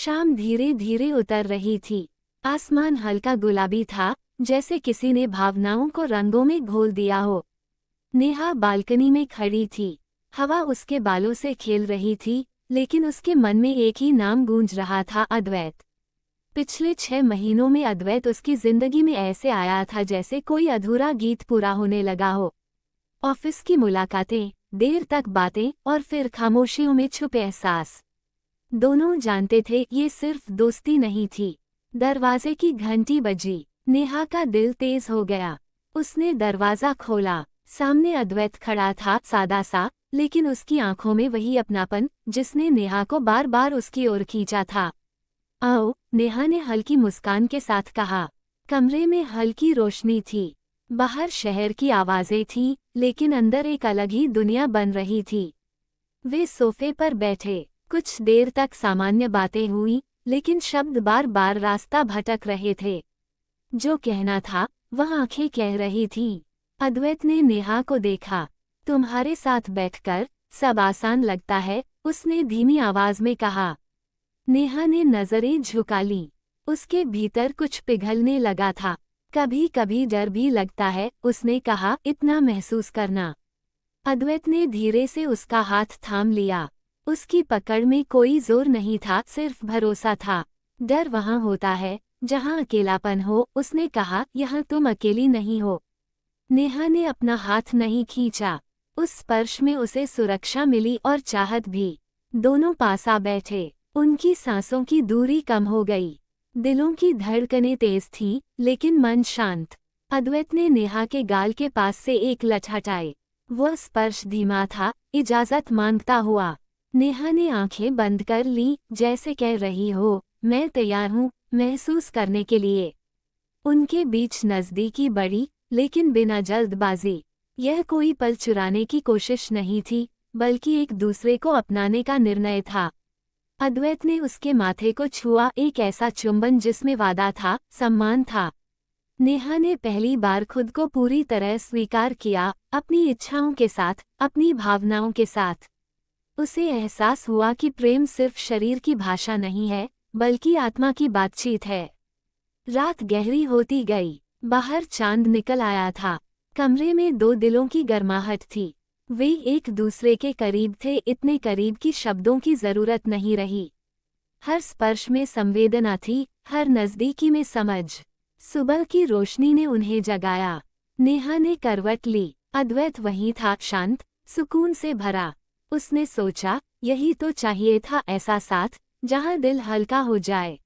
शाम धीरे धीरे उतर रही थी। आसमान हल्का गुलाबी था, जैसे किसी ने भावनाओं को रंगों में घोल दिया हो। नेहा बालकनी में खड़ी थी। हवा उसके बालों से खेल रही थी, लेकिन उसके मन में एक ही नाम गूंज रहा था, अद्वैत। पिछले 6 महीनों में अद्वैत उसकी जिंदगी में ऐसे आया था जैसे कोई अधूरा गीत पूरा होने लगा हो। ऑफिस की मुलाकातें, देर तक बातें और फिर खामोशियों में छुपे एहसास। दोनों जानते थे ये सिर्फ दोस्ती नहीं थी। दरवाजे की घंटी बजी। नेहा का दिल तेज हो गया। उसने दरवाजा खोला। सामने अद्वैत खड़ा था, सादा सा, लेकिन उसकी आंखों में वही अपनापन जिसने नेहा को बार बार उसकी ओर खींचा था। आओ, नेहा ने हल्की मुस्कान के साथ कहा। कमरे में हल्की रोशनी थी। बाहर शहर की आवाजें थीं, लेकिन अंदर एक अलग ही दुनिया बन रही थी। वे सोफे पर बैठे। कुछ देर तक सामान्य बातें हुई, लेकिन शब्द बार बार रास्ता भटक रहे थे। जो कहना था वह आंखें कह रही थीं। अद्वैत ने नेहा को देखा। तुम्हारे साथ बैठकर सब आसान लगता है, उसने धीमी आवाज में कहा। नेहा ने नजरें झुका लीं। उसके भीतर कुछ पिघलने लगा था। कभी कभी डर भी लगता है, उसने कहा, इतना महसूस करना। अद्वैत ने धीरे से उसका हाथ थाम लिया। उसकी पकड़ में कोई जोर नहीं था, सिर्फ भरोसा था। डर वहाँ होता है जहाँ अकेलापन हो, उसने कहा, यहाँ तुम अकेली नहीं हो। नेहा ने अपना हाथ नहीं खींचा। उस स्पर्श में उसे सुरक्षा मिली और चाहत भी। दोनों पास आ बैठे। उनकी सांसों की दूरी कम हो गई। दिलों की धड़कनें तेज थीं, लेकिन मन शांत। अद्वैत ने नेहा के गाल के पास से एक लठ हटाए। वह स्पर्श धीमा था, इजाजत मांगता हुआ। नेहा ने आंखें बंद कर लीं, जैसे कह रही हो, मैं तैयार हूँ महसूस करने के लिए। उनके बीच नज़दीकी बढ़ी, लेकिन बिना जल्दबाजी। यह कोई पल चुराने की कोशिश नहीं थी, बल्कि एक दूसरे को अपनाने का निर्णय था। अद्वैत ने उसके माथे को छुआ, एक ऐसा चुंबन जिसमें वादा था, सम्मान था। नेहा ने पहली बार खुद को पूरी तरह स्वीकार किया, अपनी इच्छाओं के साथ, अपनी भावनाओं के साथ। उसे एहसास हुआ कि प्रेम सिर्फ शरीर की भाषा नहीं है, बल्कि आत्मा की बातचीत है। रात गहरी होती गई। बाहर चांद निकल आया था। कमरे में दो दिलों की गर्माहट थी। वे एक दूसरे के करीब थे, इतने करीब कि शब्दों की जरूरत नहीं रही। हर स्पर्श में संवेदना थी, हर नज़दीकी में समझ। सुबह की रोशनी ने उन्हें जगाया। नेहा ने करवट ली। अद्वैत वहीं था, शांत, सुकून से भरा। उसने सोचा, यही तो चाहिए था, ऐसा साथ जहां दिल हल्का हो जाए।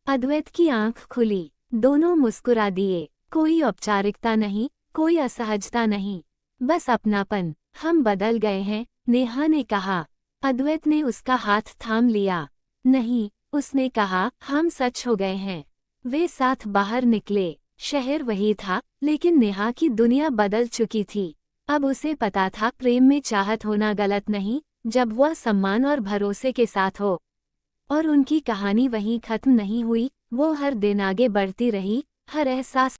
अद्वैत की आंख खुली। दोनों मुस्कुरा दिए। कोई औपचारिकता नहीं, कोई असहजता नहीं, बस अपनापन। हम बदल गए हैं, नेहा ने कहा। अद्वैत ने उसका हाथ थाम लिया। नहीं, उसने कहा, हम सच हो गए हैं। वे साथ बाहर निकले। शहर वही था, लेकिन नेहा की दुनिया बदल चुकी थी। अब उसे पता था, प्रेम में चाहत होना गलत नहीं, जब वह सम्मान और भरोसे के साथ हो। और उनकी कहानी वहीं खत्म नहीं हुई, वो हर दिन आगे बढ़ती रही, हर एहसास